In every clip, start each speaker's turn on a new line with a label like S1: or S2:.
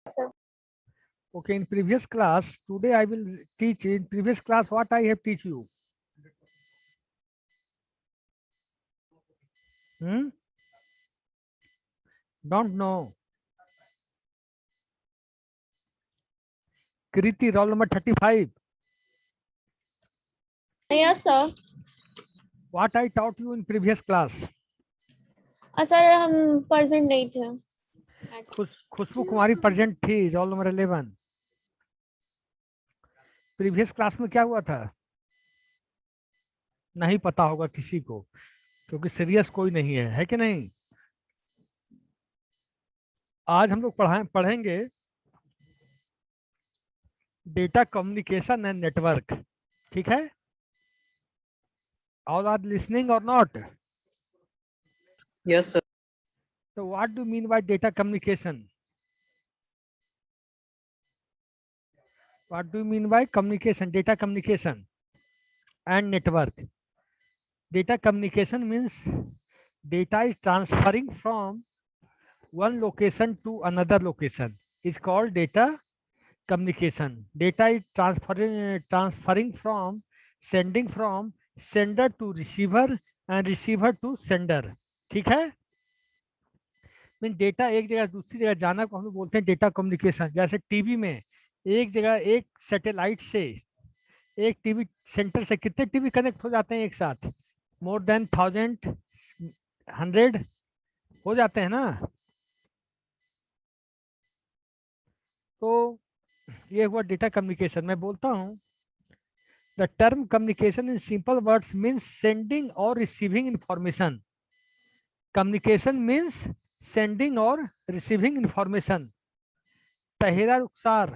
S1: sir.
S2: Okay, in previous class, today I will teach in previous class what I have teach you. Don't know. Kriti, roll number 35.
S1: Yes, sir.
S2: What I taught you in previous class.
S1: Sir हम present नहीं थे.
S2: Khushboo Kumari present थी, roll number 11. Previous class में क्या हुआ था नहीं पता होगा किसी को, क्योंकि सीरियस कोई नहीं है कि नहीं. आज हम लोग पढ़ेंगे डेटा कम्युनिकेशन एंड नेटवर्क. ठीक है, ऑल आर लिसनिंग और not?
S3: Yes, sir.
S2: So what do you mean by data communication? What do you mean by communication, data communication and network? Data communication means data is transferring from one location to another location. Is called data communication. Data is transferring from sending from sender to receiver and receiver to sender. ठीक है, mean data एक जगह दूसरी जगह जाना को हम लोग बोलते हैं डेटा कम्युनिकेशन. जैसे टीवी में एक जगह एक सैटेलाइट से, एक टीवी सेंटर से कितने टीवी कनेक्ट हो जाते हैं एक साथ? मोर देन 1000, 100 हो जाते हैं ना. तो ये हुआ डेटा कम्युनिकेशन. मैं बोलता हूँ the term communication in simple words means sending और receiving information. Communication means sending और receiving information. Tahera Rukhsar,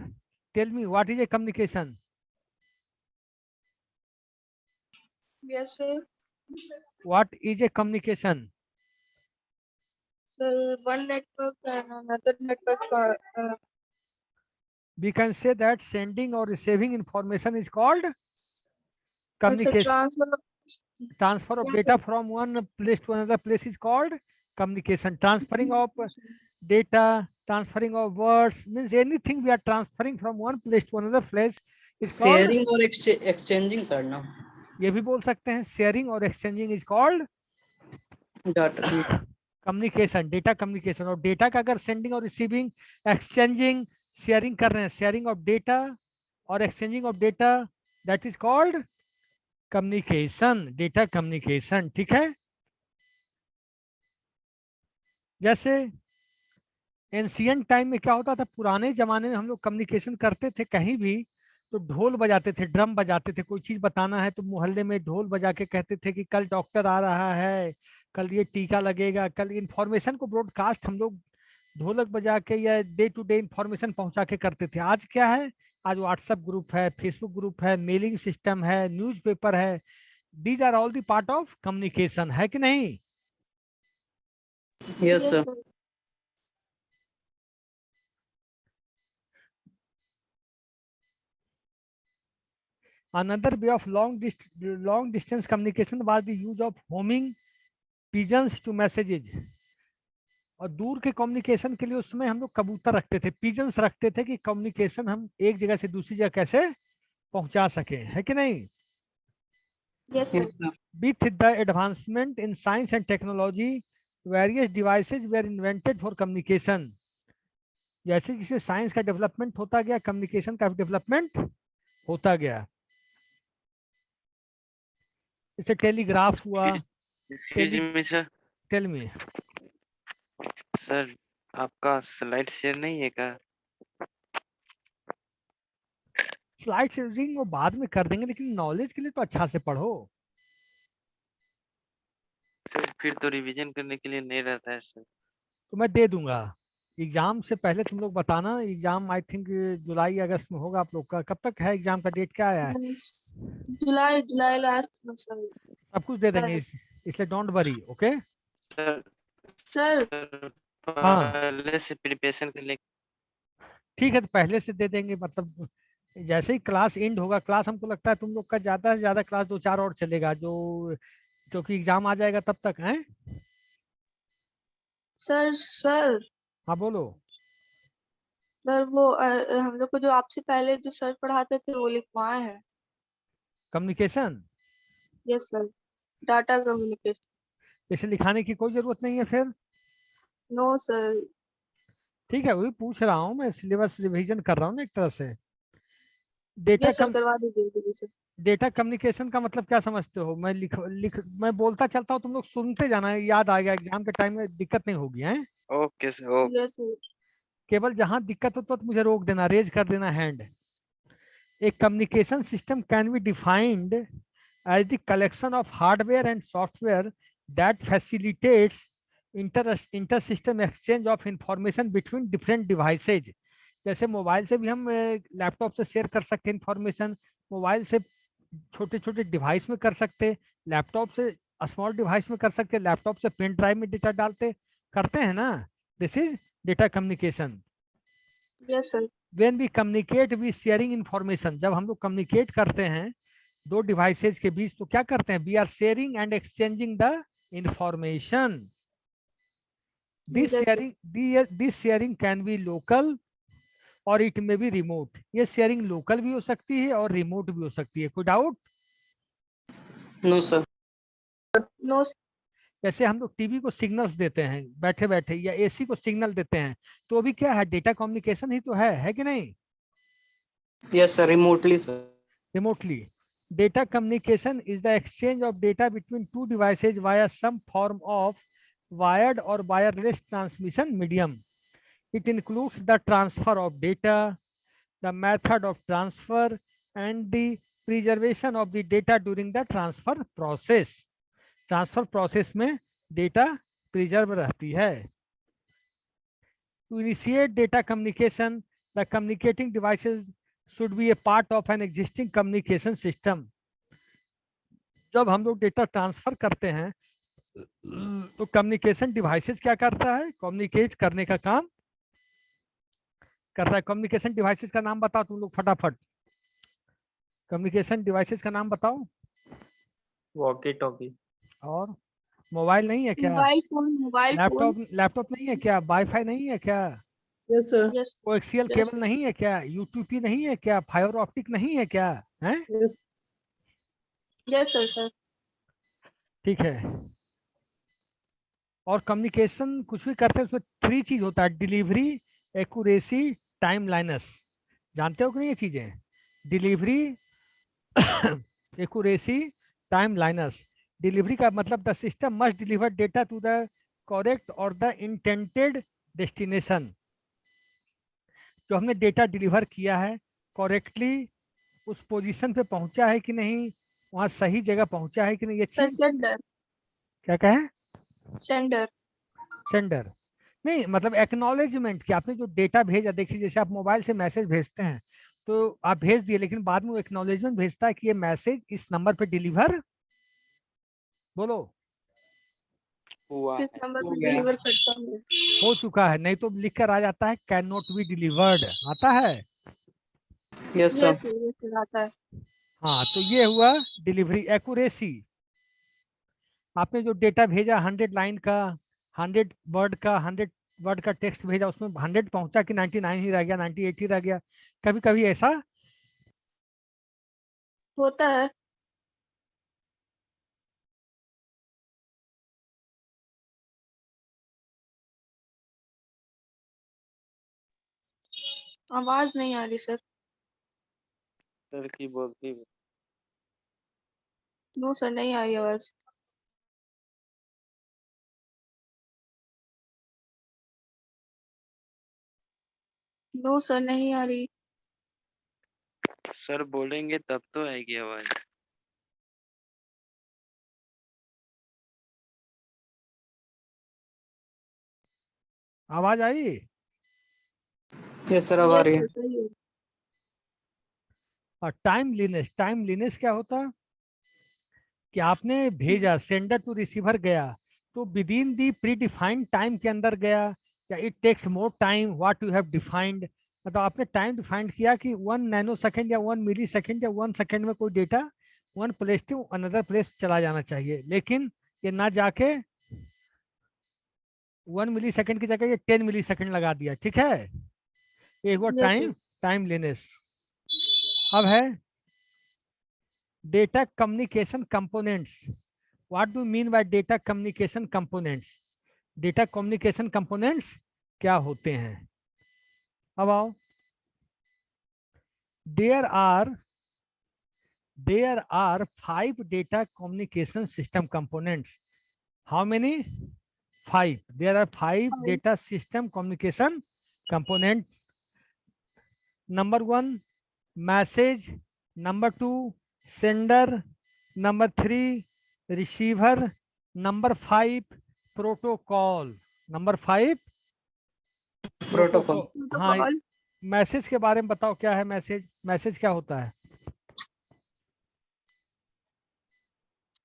S2: tell me what is a communication?
S4: Yes, sir.
S2: What is a communication?
S4: So one network and another network.
S2: We can say that sending or receiving information is called
S4: Also
S2: communication.
S4: transfer.
S2: Transfer of
S4: Yes,
S2: data
S4: sir.
S2: from one place to another place is called communication. Transferring of data, transferring of words, means anything we are transferring from one place to another place is called.
S3: Sharing or exchanging, sir. No.
S2: ये भी बोल सकते हैं sharing और exchanging is called
S3: Data.
S2: Communication, data communication. और data का अगर sending और रिसीविंग, एक्सचेंजिंग, शेयरिंग कर रहे हैं, शेयरिंग ऑफ डेटा और exchanging of data, that is called communication, data communication. ठीक है, जैसे एंशियंट टाइम में क्या होता था, पुराने जमाने में हम लोग कम्युनिकेशन करते थे कहीं भी तो ढोल बजाते थे, ड्रम बजाते थे. कोई चीज बताना है तो मोहल्ले में ढोल बजा के कहते थे कि कल डॉक्टर आ रहा है, कल ये टीका लगेगा, कल इंफॉर्मेशन को ब्रॉडकास्ट हम लोग ढोलक बजा के या डे टू डे इंफॉर्मेशन पहुंचा के करते थे. आज क्या है, आज व्हाट्सएप ग्रुप है, फेसबुक ग्रुप है, मेलिंग सिस्टम है, न्यूज़पेपर है. These are all the part of communication, है कि नहीं?
S3: Yes, sir.
S4: sir.
S2: Another way of long distance communication was the use of homing pigeons to messages. और दूर के कम्युनिकेशन के लिए उसमें हम लोग कबूतर रखते थे, पिजन्स रखते थे कि कम्युनिकेशन हम एक जगह से दूसरी जगह कैसे पहुंचा सके, है कि नहीं?
S4: Yes, sir.
S3: Yes, sir.
S2: With the advancement in science and technology, various devices were invented for communication. जैसे जैसे साइंस का डेवलपमेंट होता गया, कम्युनिकेशन का डेवलपमेंट होता गया. जैसे टेलीग्राफ हुआ.
S5: Excuse me, sir.
S2: Tell me.
S5: Sir आपका स्लाइड शेयर नहीं है क्या?
S2: स्लाइड शेयरिंग वो बाद में कर देंगे, लेकिन नॉलेज के लिए तो अच्छा से पढ़ो.
S5: सर फिर तो रिवीजन करने के लिए नहीं रहता है सर.
S2: तो मैं दे दूंगा. एग्जाम से पहले तुम लोग बताना. एग्जाम आई थिंक जुलाई अगस्त में होगा आप लोग का. कब तक है एग्जाम का, डेट क्या आया है?
S4: July last month, sir.
S2: सब कुछ दे देंगे, इसलिए don't worry. Okay
S5: sir
S4: Sir.
S2: हाँ
S5: पहले से प्रिपरेशन कर ले.
S2: ठीक है, तो पहले से दे देंगे. मतलब जैसे ही क्लास एंड होगा, क्लास हमको लगता है तुम लोग का ज्यादा से ज्यादा क्लास 2-4 और चलेगा, जो क्योंकि एग्जाम आ जाएगा तब तक है.
S4: Sir.
S2: हाँ बोलो.
S4: सर वो हम लोग को जो आपसे पहले जो सर पढ़ाते थे वो लिखवाए हैं।
S2: Communication
S4: yes sir, data communication.
S2: इसे लिखाने की कोई जरूरत नहीं है फिर।
S4: No sir.
S2: ठीक है, वही पूछ रहा हूँ, मैं सिलेबस रिवीजन कर रहा हूँ ना एक तरह से। डेटा
S4: यस सर,
S2: कम
S4: करवा दीजिए सर।
S2: डेटा कम्युनिकेशन का मतलब क्या समझते हो? मैं बोलता चलता हूँ, तुम लोग सुनते जाना है, याद आ गया, एग्जाम के टाइम में दिक्कत नहीं होगी है।
S5: Okay sir, okay.
S4: Yes sir.
S2: केवल जहां दिक्कत हो तो मुझे रोक देना, रेज कर देना hand. A communication system can be defined as the collection of hardware and software that facilitates inter-system exchange of information between different devices. जैसे मोबाइल से भी हम लैपटॉप से शेयर कर सकते हैं इंफॉर्मेशन, मोबाइल से छोटे छोटे डिवाइस में कर सकते, लैपटॉप से स्मॉल डिवाइस में कर सकते, लैपटॉप से पेन ड्राइव में डेटा डालते करते हैं ना। This is data communication.
S4: Yes sir.
S2: when we communicate we sharing information, जब हम लोग कम्युनिकेट करते हैं दो डिवाइसेज के बीच तो क्या करते हैं? We are sharing and exchanging the information. This sharing can be local और इट मे बी रिमोट। ये शेयरिंग लोकल भी हो सकती है और रिमोट भी हो सकती है। कोई डाउट?
S3: No sir.
S4: नो।
S2: जैसे हम लोग टीवी को सिग्नल्स देते हैं बैठे बैठे, या एसी को सिग्नल देते हैं, तो भी क्या है? डेटा कम्युनिकेशन ही तो है कि नहीं?
S3: Yes sir, remotely sir.
S2: Remotely. Data communication is the exchange of data between two devices via some form of wired or wireless transmission medium. It includes the transfer of data, the method of transfer, and the preservation of the data during the transfer process. Transfer process में data preserve रहती है. To initiate data communication, the communicating devices should be a part of an existing communication system. जब हम लोग data transfer करते हैं तो communication devices क्या करता है? कम्युनिकेट करने का काम करता है। कम्युनिकेशन डिवाइसेस का नाम बताओ तुम लोग फटाफट। कम्युनिकेशन डिवाइसेस का नाम बताओ।
S6: Walkie talkie.
S2: और मोबाइल नहीं है क्या?
S4: Mobile phone. Mobile phone.
S2: Laptop नहीं है क्या? वाईफाई नहीं है क्या?
S3: Yes sir.
S4: Yes.
S2: Coaxial
S4: Yes,
S2: cable नहीं है क्या? यूटीपी नहीं है क्या? फाइबर ऑप्टिक नहीं है क्या? है?
S4: Yes sir.
S2: ठीक है। और कम्युनिकेशन कुछ भी करते हैं उसमें 3 चीज होता है: डिलीवरी, एक्यूरेसी, टाइम लाइनस। जानते हो कि नहीं ये चीजें? Delivery, accuracy, timelines. Delivery का मतलब the system must deliver data to the correct और द इंटेंटेड डेस्टिनेशन। जो हमने डेटा डिलीवर किया है करेक्टली उस पोजीशन पे पहुंचा है कि नहीं, वहां सही जगह पहुंचा है कि नहीं, ये
S4: सर
S2: चीज
S4: सेंडर।
S2: क्या कहें?
S4: सेंडर।
S2: सेंडर नहीं, मतलब एक्नॉलेजमेंट कि आपने जो डेटा भेजा। देखिए जैसे आप मोबाइल से मैसेज भेजते हैं तो आप भेज दिए, लेकिन बाद में वो एक्नॉलेजमेंट भेजता है कि ये मैसेज इस नंबर पे डिलीवर बोलो
S5: हुआ
S4: किस
S5: है।
S4: नंबर
S3: हो
S4: पर
S3: गया।
S4: डिलीवर करता हूँ?
S2: हो चुका है, नहीं तो लिख कर आ जाता है कैन नॉट बी डिलीवर्ड आता है।
S3: Yes
S4: yes
S3: sir.
S4: सर, ये आता है।
S2: हाँ तो ये हुआ डिलीवरी। एक्यूरेसी, आपने जो डेटा भेजा 100 लाइन का, 100 वर्ड का टेक्स्ट भेजा, उसमें 100 पहुंचा कि 99 ही रह गया, 98 ही रह गया? कभी कभी ऐसा
S4: होता है। आवाज नहीं आ रही सर।
S5: सर की बोलती।
S4: नो सर, नहीं आ रही आवाज। नो सर, नहीं आ रही।
S5: सर बोलेंगे तब तो आएगी आवाज।
S2: आवाज आई?
S3: यस सर, अब आ
S4: यस
S3: रही
S4: सर,
S3: है।
S4: सही है।
S2: और टाइमलीनेस, टाइमलीनेस क्या होता है? कि आपने भेजा, सेंडर टू रिसीवर गया, तो within the predefined time के अंदर गया, या it takes more time what you have defined. मतलब आपने टाइम डिफाइंड किया कि 1 नैनो सेकेंड या 1 मिली सेकेंड या 1 सेकेंड में कोई data 1 place to another place चला जाना चाहिए, लेकिन ये ना जाके 1 मिली सेकेंड की जगह ये 10 मिली सेकेंड लगा दिया। ठीक है, एक वो
S4: Yes, sir.
S2: टाइमलीनेस। अब है data communication components. What do mean by data communication components? Data communication components क्या होते हैं? अब आओ, there are 5 data communication system components. How many? 5. There are 5
S4: Five.
S2: data system communication components. Number 1, message. Number 2, sender. Number 3, receiver. Number 5, protocol. Number 5,
S3: protocol.
S2: हाँ,
S4: Protocol.
S2: Message के बारे में बताओ, क्या है मैसेज? मैसेज क्या होता है?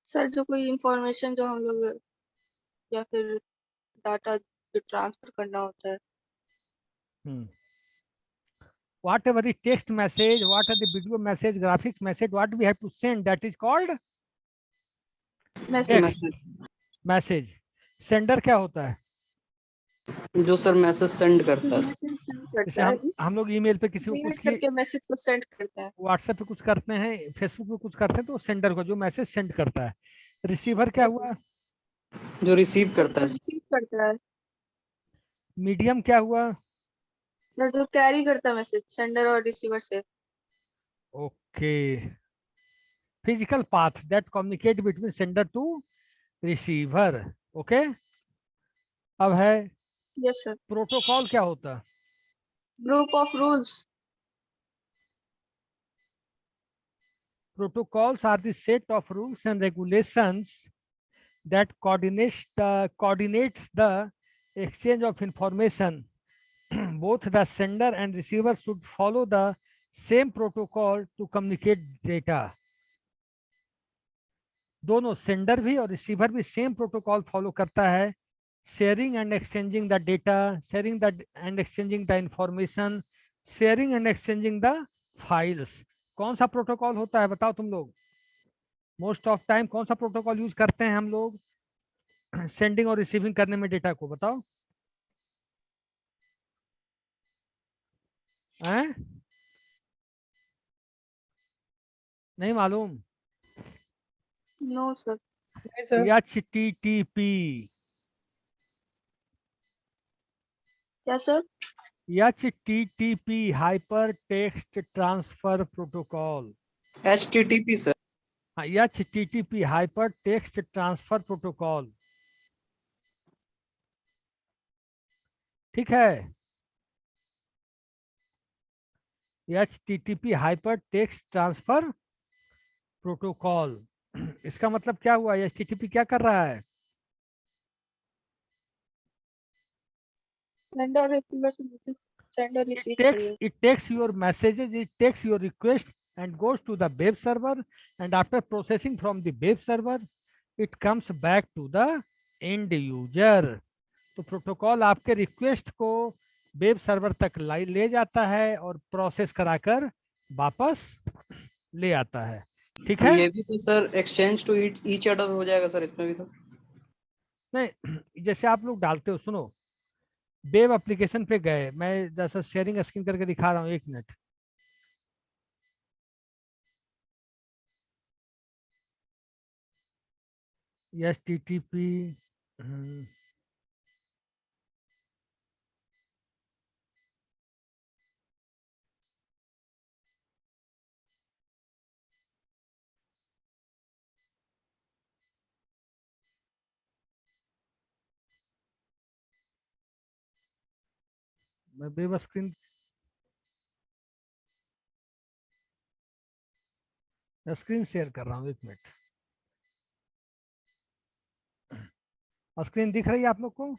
S4: सर जो कोई इंफॉर्मेशन जो हम लोग या फिर डाटा जो ट्रांसफर करना होता है।
S2: Whatever the text message, what are the video message, graphics message, what we have to send, that is called
S4: message.
S3: Message.
S2: Message. Sender क्या होता है?
S3: जो सर मैसेज सेंड करता है।
S4: मैसेज सेंड
S2: जैसे
S4: करता है,
S2: हम लोग ईमेल पे किसी को
S4: रीड
S2: कुछ
S4: करके मैसेज को सेंड करता है।
S2: व्हाट्सएप पे कुछ करते हैं, फेसबुक पे कुछ करते हैं, तो सेंडर को जो मैसेज सेंड करता है। रिसीवर क्या
S4: Yes,
S2: हुआ?
S3: जो रिसीव करता है।
S4: रिसीव करता है।
S2: मीडियम क्या हुआ?
S4: सर जो कैरी करता है मैसेज सेंडर और रिसीवर से।
S2: Okay, physical path that communicate between sender to receiver. Okay, अब है
S4: यस सर।
S2: प्रोटोकॉल क्या होता है?
S4: Group of rules.
S2: Protocols are the set of rules and regulations that coordinates the exchange of information. Both the sender and receiver should follow the same protocol to communicate data. दोनों sender भी और receiver भी same protocol follow करता है। Sharing and exchanging the data, sharing the end exchanging the information, sharing and exchanging the files. कौन सा protocol होता है बताओ तुम लोग? मोस्ट ऑफ टाइम कौन सा प्रोटोकॉल यूज करते हैं हम लोग सेंडिंग और रिसीविंग करने में डेटा को? बताओ। हैं? नहीं मालूम?
S4: No sir.
S2: HTTP।
S4: क्या sir?
S2: HTTP hyper text transfer protocol.
S3: HTTP sir.
S2: हाँ, HTTP hyper text transfer protocol. ठीक है, HTTP hyper text transfer protocol. इसका मतलब क्या हुआ? HTTP क्या कर रहा है?
S4: सेंडर रिसीवर से मैसेज सेंडर रिसीव कर रहा है।
S2: It takes your messages, it takes your request and goes to the web server, and after processing from the web server it comes back to the end user. तो protocol आपके request को web server तक ले जाता है और process कराकर वापस ले आता है। ठीक है?
S3: ये भी तो sir exchange to each other हो जाएगा सर, इसमें भी तो।
S2: नहीं, जैसे आप लोग डालते हो, सुनो, वेब एप्लीकेशन पे गए, मैं जैसा शेयरिंग स्क्रीन करके दिखा रहा हूँ, 1 मिनट। HTTP मैं वेब स्क्रीन शेयर कर रहा हूँ, 1 मिनट। स्क्रीन दिख रही है आप लोग को?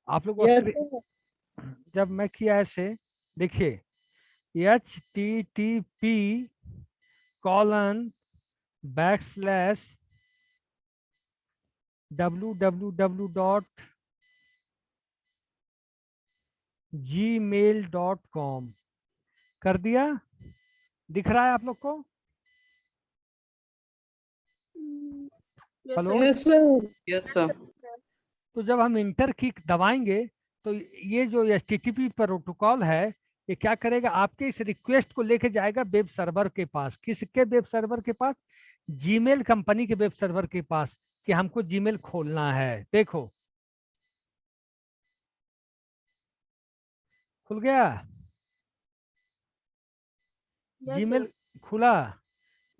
S2: आप लोग जब मैं किया ऐसे, देखिए, http://www.gmail.com कर दिया? दिख रहा है आप लोग को? हेलो?
S3: Yes sir.
S2: तो जब हम इंटर की दबाएंगे तो ये जो HTTP प्रोटोकॉल है ये क्या करेगा, आपके इस रिक्वेस्ट को लेके जाएगा वेब सर्वर के पास। किसके वेब सर्वर के पास? जीमेल कंपनी के वेब सर्वर के पास, कि हमको जीमेल खोलना है। देखो खुल गया,
S4: यस
S2: जीमेल
S4: सर।
S2: खुला।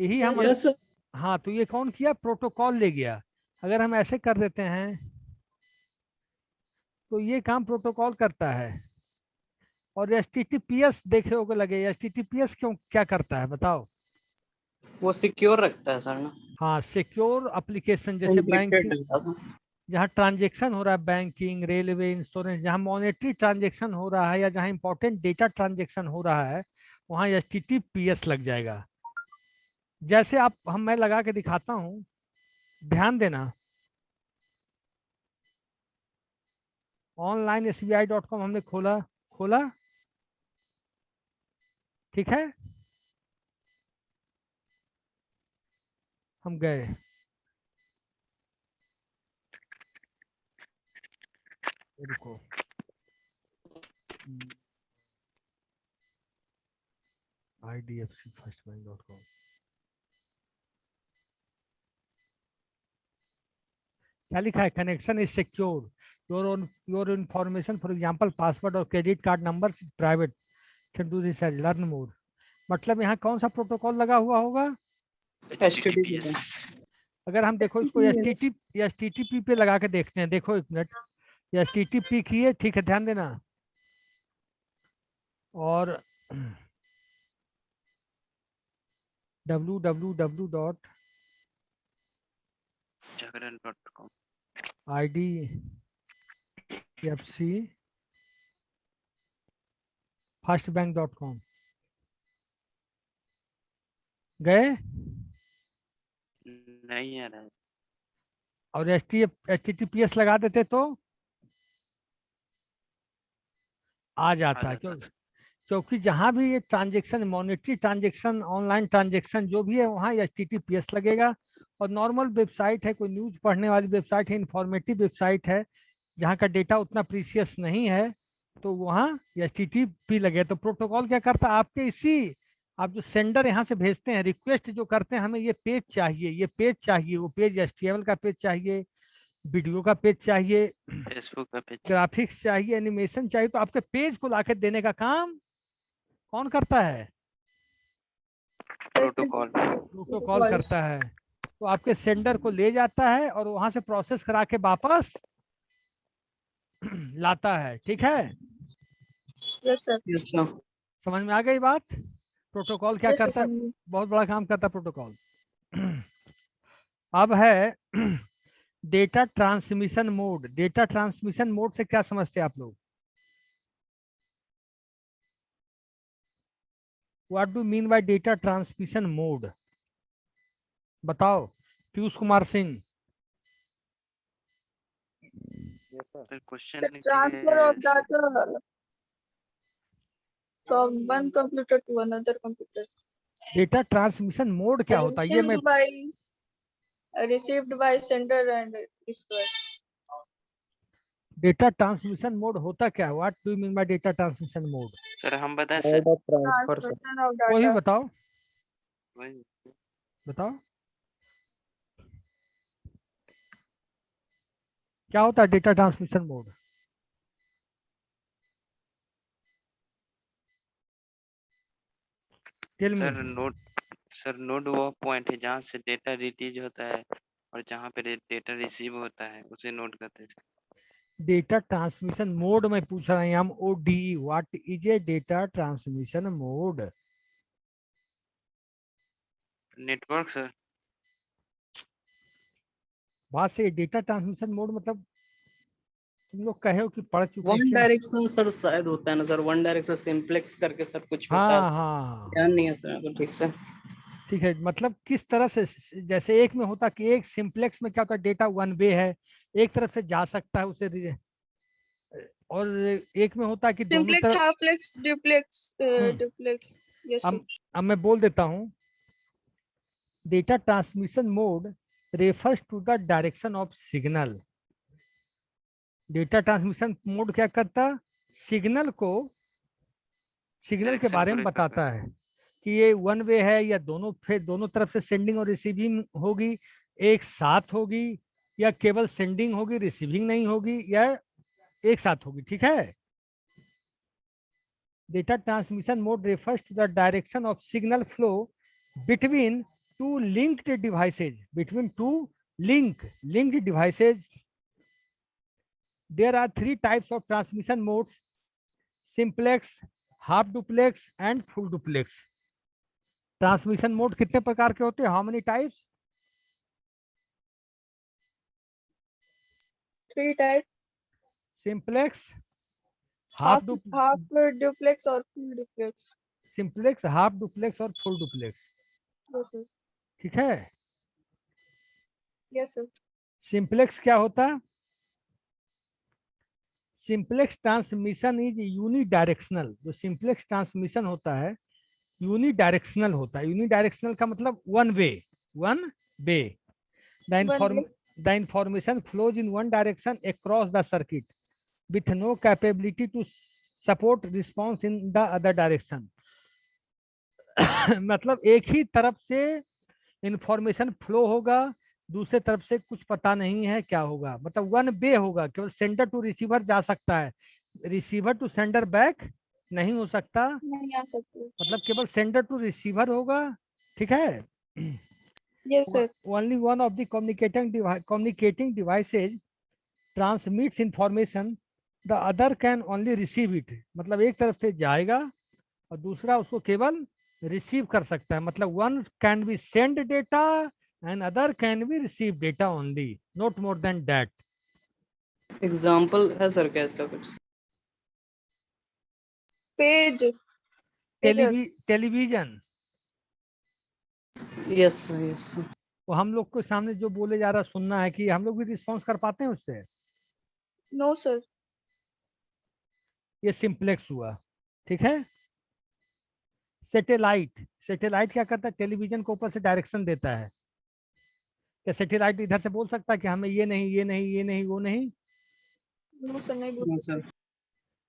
S2: यही हम
S4: यस सर।
S2: हाँ, तो ये कौन किया? प्रोटोकॉल ले गया। अगर हम ऐसे कर देते हैं तो ये काम प्रोटोकॉल करता है। और HTTPS देखे होगे लगे, HTTPS क्यों क्या करता है बताओ?
S3: वो सिक्योर रखता है सर ना,
S2: हाँ, सिक्योर एप्लीकेशन, जैसे
S3: एनक्रिप्टेड
S2: बैंकिंग,
S3: रहता है।
S2: जहाँ ट्रांजेक्शन हो रहा है, बैंकिंग, रेलवे, इंश्योरेंस, जहाँ मॉनेटरी ट्रांजेक्शन हो रहा है या जहाँ इंपॉर्टेंट डेटा ट्रांजेक्शन हो रहा है, वहाँ HTTPS लग जाएगा। जैसे मैं लगा के दिखाता हूँ, ध्यान देना। ऑनलाइन SBI.com हमने खोला, ठीक है, हम गए, रुको, IDFCFirstBank.com, क्या लिखा है? Connection is secure, your information for example password और credit card number private, can do this and learn more. मतलब यहाँ कौन सा प्रोटोकॉल लगा हुआ होगा?
S3: HTTPS।
S2: अगर हम देखो इसको HTTP पे लगा के देखते हैं, देखो एक मिनट, HTTP किए, ठीक है, ध्यान देना। और www.idfc
S5: जागरण.com।
S2: firstbank.com गए,
S5: नहीं आ रहा है।
S2: और HTTPS लगा देते तो आ जाता है। क्यों? क्योंकि जहां भी ये transaction, monetary transaction, online transaction जो भी है, वहाँ HTTPS लगेगा। और नॉर्मल वेबसाइट है, कोई न्यूज पढ़ने वाली वेबसाइट है, इंफॉर्मेटिव वेबसाइट है, जहाँ का डेटा उतना प्रीसियस नहीं है, तो वहाँ HTTP लगे। तो प्रोटोकॉल क्या करता है, आपके इसी, आप जो सेंडर यहाँ से भेजते हैं, रिक्वेस्ट जो करते हैं, हमें ये पेज चाहिए, ये पेज चाहिए, वो पेज HTML का पेज चाहिए, वीडियो का पेज चाहिए,
S5: फेसबुक का पेज।
S2: ग्राफिक्स चाहिए, एनिमेशन चाहिए, तो आपके पेज को लाके देने का काम कौन करता है?
S5: प्रोटोकॉल।
S2: प्रोटोकॉल करता है। तो आपके सेंडर को ले जाता है और वहां से प्रोसेस करा के वापस लाता है, ठीक है।
S4: Yes sir.
S3: Yes sir.
S2: समझ में आ गई बात? प्रोटोकॉल क्या
S4: यस
S2: करता है?
S4: सर।
S2: बहुत बड़ा काम करता है प्रोटोकॉल। अब है data transmission mode. Data transmission mode से क्या समझते हैं आप लोग? What do mean by data transmission mode? बताओ Piyush Kumar Singh.
S5: Sir question
S4: The transfer of data from one computer to another computer.
S2: Data transmission mode क्या होता है? ये मैं
S4: Received by sender and receiver.
S2: Data transmission mode होता क्या है? What do mean by data transmission mode?
S5: Sir हम बताएं sir.
S6: Transfer sir.
S4: Transmission of
S2: कोई
S4: data.
S2: बताओ,
S5: वही।
S2: बताओ क्या होता है data transmission mode? Tell me.
S5: Sir node वो पॉइंट है जहाँ से डेटा रिलीज होता है और जहाँ पे डेटा रिसीव होता है उसे नोड कहते हैं।
S2: डेटा ट्रांसमिशन मोड में पूछ रहे हैं हम, OD, what is A data transmission mode?
S5: Network sir.
S2: बात से डेटा ट्रांसमिशन मोड मतलब तुम लोग कहे हो कि पढ़ चुके
S3: वन
S2: क्यों?
S3: डायरेक्शन सर शायद होता है ना सर, वन डायरेक्शन सिंप्लेक्स करके सर कुछ होता है,
S2: हाँ हाँ,
S3: ध्यान नहीं है सर ठीक से।
S2: ठीक है। मतलब किस तरह से, जैसे एक में होता कि एक सिंप्लेक्स में क्या होता है, डेटा वन वे है, एक तरफ से जा सकता है उसे, और एक में होता है कि दोनों
S4: Simplex,
S2: तरफ।
S4: halflex, duplex, duplex. Yes sir.
S2: अब मैं बोल देता हूँ, data transmission mode refers to the direction of signal data transmission mode क्या करता, सिग्नल के
S5: डायरेक्शन
S2: बारे
S5: को
S2: में
S5: रेफर
S2: बताता
S5: करता
S2: है कि ये वन वे है या दोनों तरफ से सेंडिंग और रिसीविंग होगी, एक साथ होगी, या केवल सेंडिंग होगी रिसीविंग नहीं होगी, या एक साथ होगी। ठीक है। Data transmission mode refers to the direction of signal flow between two linked devices. Linked devices. There are three types of transmission modes: simplex, half duplex and full duplex. Transmission mode कितने प्रकार के होते हैं? How many types?
S4: 3 type,
S2: simplex,
S4: half duplex और full duplex.
S2: Simplex, half duplex और full duplex.
S4: Yes sir.
S2: ठीक है।
S4: Yes sir.
S2: Simplex क्या होता है? Simplex transmission is unidirectional. जो सिंप्लेक्स ट्रांसमिशन होता है यूनिडायरेक्शनल होता है। यूनिडायरेक्शनल का मतलब one way. The information flows in one direction across the circuit with no capability to support response in the other direction. मतलब एक ही तरफ से इंफॉर्मेशन फ्लो होगा, दूसरे तरफ से कुछ पता नहीं है क्या होगा। मतलब वन वे होगा, केवल सेंडर टू रिसीवर जा सकता है, रिसीवर टू सेंडर बैक नहीं हो सकता।
S4: नहीं आ सकते।
S2: मतलब केवल सेंडर टू रिसीवर होगा। ठीक है।
S4: Yes sir.
S2: Only one of the communicating devices transmits information, the other can only receive it. मतलब एक तरफ से जाएगा और दूसरा उसको केवल रिसीव कर सकता है। मतलब one can be send data and other can be receive data only, not more than that.
S3: Example है सर क्या इसका कुछ?
S2: टेलीविजन।
S3: Yes yes.
S2: वो हम लोग को सामने जो बोले जा रहा सुनना है कि हम लोग भी रिस्पॉन्स कर पाते हैं उससे?
S4: No sir.
S2: ये सिंप्लेक्स हुआ। ठीक है। सैटेलाइट क्या करता है? टेलीविजन को ऊपर से डायरेक्शन देता है। क्या सैटेलाइट इधर से बोल सकता है कि हमें ये नहीं ये नहीं ये नहीं वो नहीं?
S4: नो सर, नहीं बोल सकते।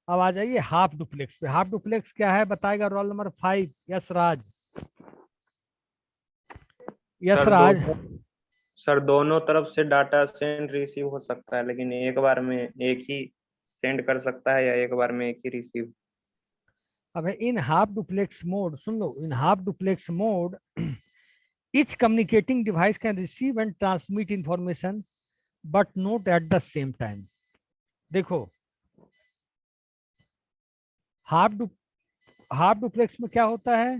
S2: अब आ जाइए हाफ डुप्लेक्स पे। हाफ डुप्लेक्स क्या है बताएगा रोल नंबर 5 यस राज।
S6: सर दोनों तरफ से डाटा सेंड रिसीव हो सकता है, लेकिन एक बार में एक ही सेंड कर सकता है या एक बार में एक ही रिसीव।
S2: अब in half duplex mode soon low. In half duplex mode each communicating device can receive and transmit information but not at the same time. देखो हाफ डुप्लेक्स में क्या होता है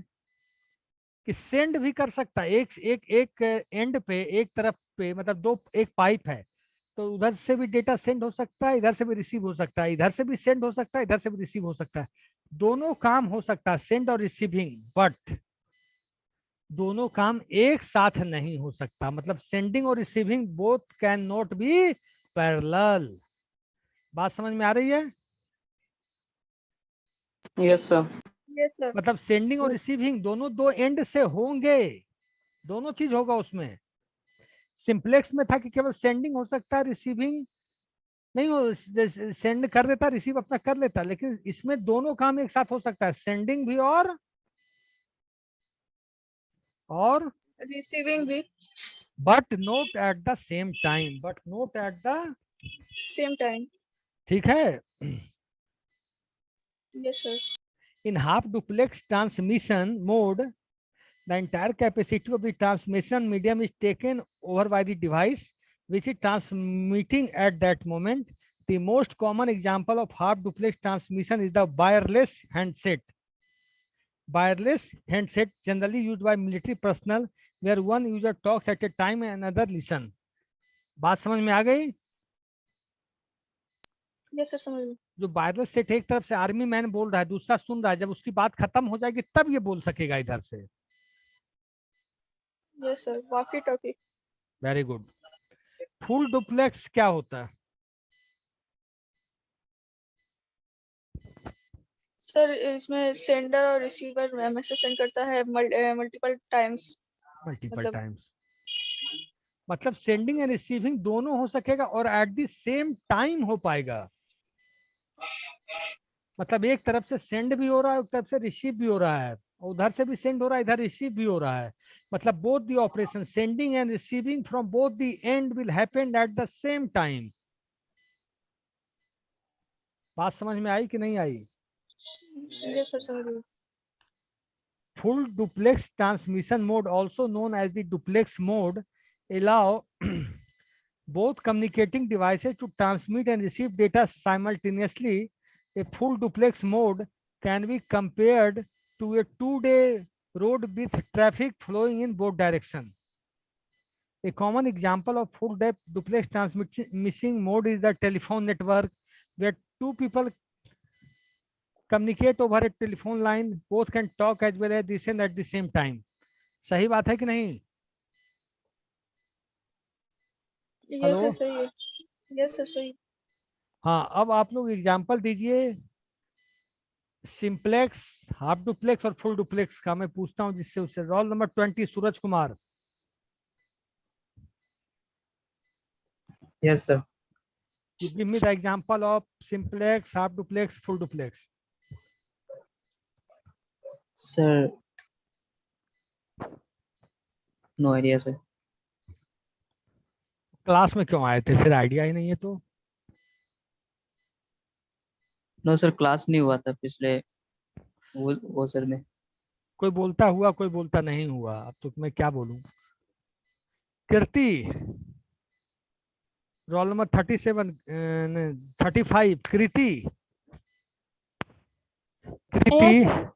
S2: कि सेंड भी कर सकता है। एक एंड पे, एक तरफ पे, मतलब एक पाइप है तो उधर से भी डेटा सेंड हो सकता है, इधर से भी रिसीव हो सकता है, इधर से भी सेंड हो सकता है, इधर से भी रिसीव हो सकता है। दोनों काम हो सकता है, सेंड और रिसीविंग, बट दोनों काम एक साथ नहीं हो सकता। मतलब सेंडिंग और receiving both can not be parallel. बात समझ में आ रही है?
S3: Yes sir.
S4: Yes sir.
S2: मतलब सेंडिंग और रिसीविंग दोनों दो एंड से होंगे, दोनों चीज होगा उसमें। सिंप्लेक्स में था कि केवल सेंडिंग हो सकता है, रिसीविंग नहीं हो, सेंड कर देता, रिसीव अपना कर लेता, लेकिन इसमें दोनों काम एक साथ हो सकता है, सेंडिंग भी और
S4: रिसीविंग भी,
S2: but note at the same time.
S4: Same time.
S2: ठीक है।
S4: Yes sir.
S2: In half duplex transmission mode, the entire capacity of the transmission medium is taken over by the device which is transmitting at that moment. The most common example of half duplex transmission is the wireless handset. Wireless handset generally used by military personnel where one user talks at a time and another listen. बात समझ में आ गई?
S4: Yes sir, समझ गए।
S2: जो wireless set एक तरफ से आर्मी मैन बोल रहा है, दूसरा सुन रहा है, जब उसकी बात खत्म हो जाएगी तब ये बोल सकेगा इधर से।
S4: Yes sir, walkie talkie.
S2: Very good. Full duplex क्या होता है?
S4: सर इसमें सेंडर और रिसीवर मैसेज सेंड करता है मल्टीपल टाइम्स।
S2: मल्टीपल
S4: मतलब
S2: टाइम्स। मतलब सेंडिंग एंड रिसीविंग दोनों हो सकेगा और एट द सेम टाइम हो पाएगा। मतलब एक तरफ से सेंड भी हो रहा है, एक तरफ से रिसीव भी हो रहा है, उधर से भी सेंड हो रहा है, इधर रिसीव भी हो रहा है। मतलब both the operation sending end receiving from both the end will happen at the same time. बात समझ में आई कि नहीं आई?
S4: यस सर, समझ गए।
S2: Full duplex transmission mode, also known as the duplex mode, allow both communicating devices to transmit and receive data simultaneously. A full duplex mode can be compared to a two-way road with traffic flowing in both directions. A common example of full duplex transmission mode is the telephone network, where two people communicate over a telephone line, both can talk as well as listen at the same time. सही बात है कि नहीं?
S4: Yes
S2: hello?
S4: Sir, सही है। Yes sir, सही।
S2: हाँ, अब आप लोग एग्जांपल दीजिए सिंप्लेक्स, हाफ डुप्लेक्स और फुल डुप्लेक्स का। मैं पूछता हूँ जिससे उससे। Roll number 20 Suraj Kumar.
S3: Yes sir.
S2: You give me the example of simplex, half duplex, full duplex.
S3: Sir no idea sir.
S2: Class में क्यों आए थे फिर? आइडिया ही नहीं है तो?
S3: नो सर, क्लास नहीं हुआ था पिछले वो सर में।
S2: कोई बोलता हुआ, कोई बोलता नहीं हुआ। अब तो मैं क्या बोलूं? कीर्ति, roll number 37 35 Kriti. Kriti,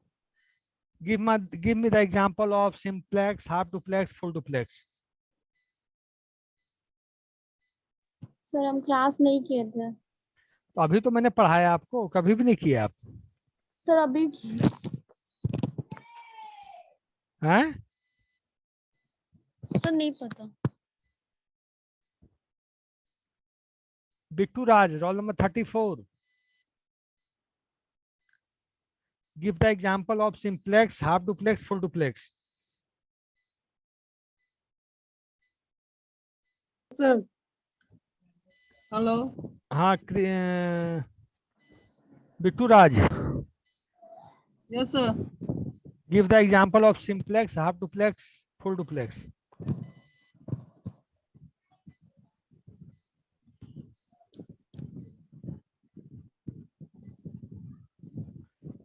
S1: Yes, sir.
S2: give me the example of simplex, half duplex, full duplex.
S1: Sir हम क्लास नहीं किए थे।
S2: तो अभी तो मैंने पढ़ाया आपको, कभी भी नहीं किया आप?
S1: सर अभी
S2: हैं?
S1: सर नहीं पता।
S2: बिट्टू राज, roll number 34। Give the example of simplex, half duplex, full duplex.
S7: Sir hello.
S2: हाँ, Bittu Raj,
S7: yes sir.
S2: give the example of simplex, half duplex, full duplex.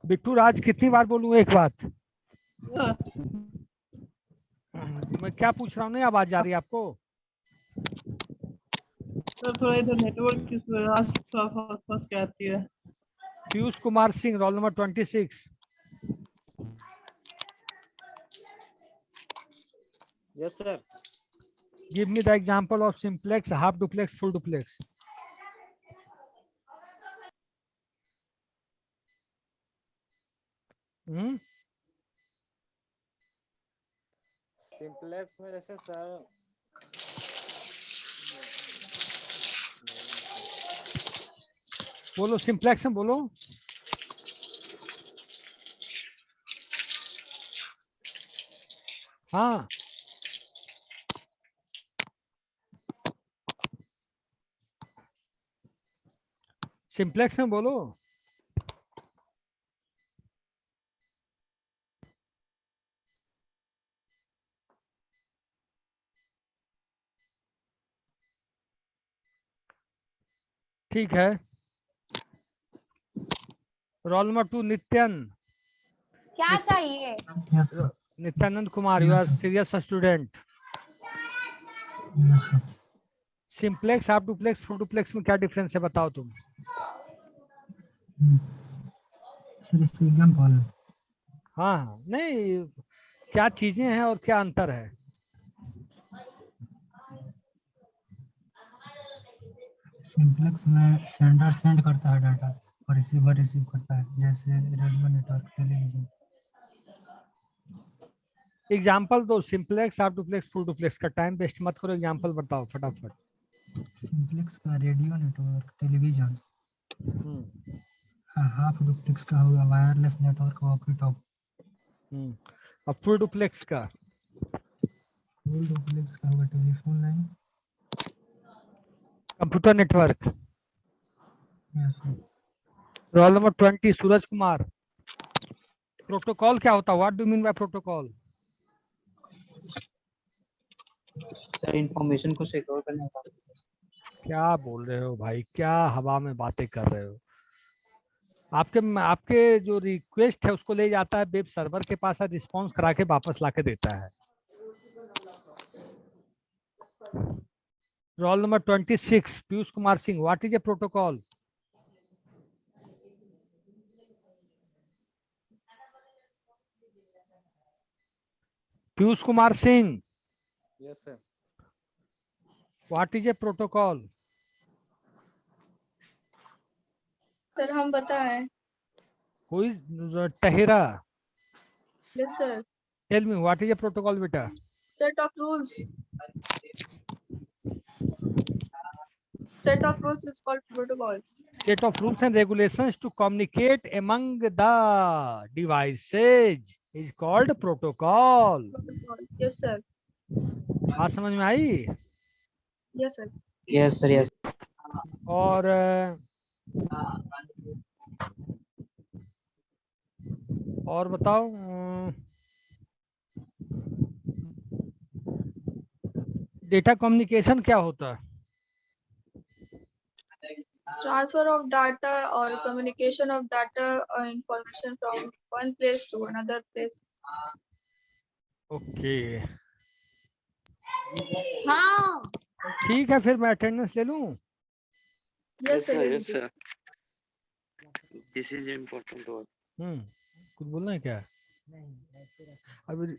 S2: Bittu Raj, कितनी बार बोलूं एक बात? मैं क्या पूछ रहा हूँ, नहीं आवाज जा रही है आपको?
S7: सर थोड़ा इधर नेटवर्क की वजह से थोड़ा फंस के आती है।
S2: Piyush Kumar Singh, role number 26।
S8: Yes sir.
S2: Give me the example of simplex, half duplex, full duplex.
S8: Simplex में जैसे सर
S2: बोलो, सिंप्लेक्स में बोलो। हाँ, सिंप्लेक्स में बोलो। ठीक है। Roll number 2 Nityan.
S1: क्या चाहिए?
S9: Yes, sir.
S2: Nityanand Kumar, you are serious student.
S9: Yes, sir.
S2: Simplex, half duplex, full duplex में क्या डिफरेंस है बताओ तुम?
S9: सर इसका एग्जाम्पल।
S2: हाँ हाँ, नहीं, क्या चीजें हैं और क्या अंतर है?
S9: सिंप्लेक्स में सेंडर सेंड करता है डाटा और रिसीवर रिसीव करता है, जैसे रेडियो नेटवर्क, टेलीविजन।
S2: एग्जाम्पल दो, simplex, half duplex, full duplex का। टाइम वेस्ट मत करो, एग्जाम्पल बताओ फटाफट।
S9: सिंप्लेक्स का radio network, television. Half duplex का होगा वायरलेस नेटवर्क, वॉकी टॉक।
S2: और फुल डुप्लेक्स का?
S9: केबल डुप्लेक्स का होगा telephone line.
S2: Computer network.
S9: Yes sir.
S2: Roll number 20 Suraj Kumar. Protocol क्या होता है? What do mean bye protocol?
S3: Sir information को सिक्योर करने का।
S2: क्या बोल रहे हो भाई, क्या हवा में बातें कर रहे हो? आपके जो रिक्वेस्ट है उसको ले जाता है वेब सर्वर के पास, रिस्पॉन्स करा के वापस ला के देता है। Roll number 26 Piyush Kumar Singh. What is a protocol? Piyush Kumar Singh,
S8: Yes, sir.
S2: What is a protocol?
S4: Sir हम बताएं।
S2: Who is Tahera?
S4: Yes sir.
S2: Tell me what is a protocol बेटा?
S4: Set of rules. Set of rules is called protocol.
S2: Set of rules and regulations to communicate among the devices is called protocol.
S4: Protocol. Yes sir.
S2: बात समझ में आई?
S4: Yes sir.
S3: Yes sir yes.
S2: और बताओ, data communication क्या होता है?
S4: Transfer of data or communication of data or information from one place to another place.
S2: Okay
S1: हाँ
S2: ठीक है, फिर मैं अटेंडेंस ले लूं?
S4: Yes sir.
S5: yes sir. This is important work.
S2: कुछ बोलना है क्या? अभी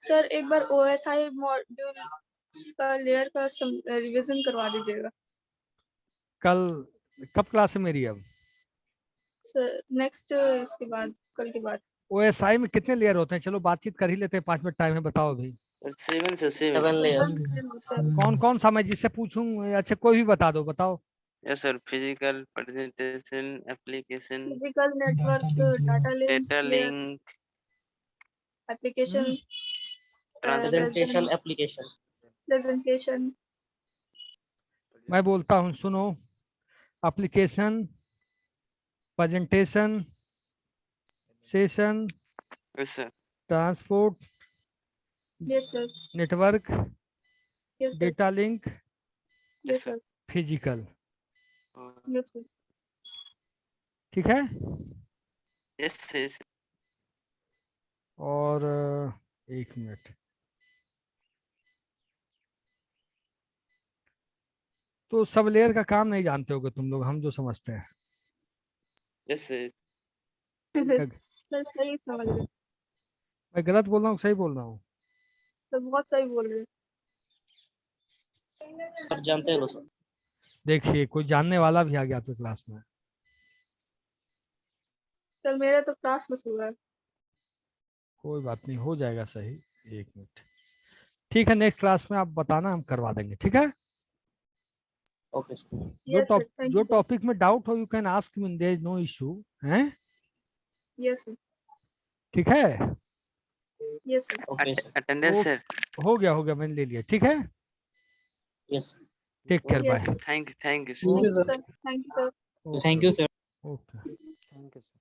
S4: सर एक बार OSI मॉड्यूल का लेयर का रिवीजन करवा दीजिएगा।
S2: कब क्लास है मेरी? अब
S4: सर नेक्स्ट इसके बाद कल के बाद।
S2: OSI में कितने लेयर होते हैं? चलो बातचीत कर ही लेते हैं, 5 मिनट टाइम है, बताओ अभी।
S5: 7 से 7.
S3: 7 layers।
S2: कौन कौन सा मैं जिससे पूछूं? अच्छा कोई भी बता दो, बताओ।
S5: Yes sir. Physical, presentation, application,
S4: physical network, data
S5: data
S4: link,
S5: link,
S4: application,
S3: presentation application.
S4: Presentation.
S2: मैं बोलता हूँ, सुनो। Application, presentation, session,
S5: yes sir.
S2: Transport,
S4: yes sir.
S2: Network,
S4: yes sir.
S2: Data link,
S4: yes sir.
S2: Physical.
S4: Yes sir.
S2: ठीक है।
S5: Yes yes.
S2: और एक minute, तो sub layer का काम नहीं जानते होगे तुम लोग, हम जो समझते हैं।
S5: Yes sir.
S4: सर सही समझ रहे,
S2: मैं गलत बोल रहा हूँ, सही बोल रहा हूँ?
S4: सर बहुत सही बोल रहे।
S3: सर जानते हो सर।
S2: देखिए कोई जानने वाला भी आ गया आपके क्लास में।
S4: सर मेरा तो क्लास मिस हुआ है।
S2: कोई बात नहीं, हो जाएगा सही। एक मिनट, ठीक है, नेक्स्ट क्लास में आप बताना, हम करवा देंगे। ठीक है।
S3: Okay sir.
S2: जो टॉपिक में डाउट हो, you can ask me, there is no issue है।
S4: Yes sir.
S2: ठीक है।
S4: Yes sir.
S3: Okay sir.
S5: Attendance sir.
S2: हो गया, मैंने ले लिया। ठीक है।
S3: Yes
S2: take care,
S4: Yes,
S2: bye.
S5: Thank you sir.
S4: Thank you sir. Thank you sir.
S3: Thank you sir.
S2: Okay.
S8: Thank you, sir.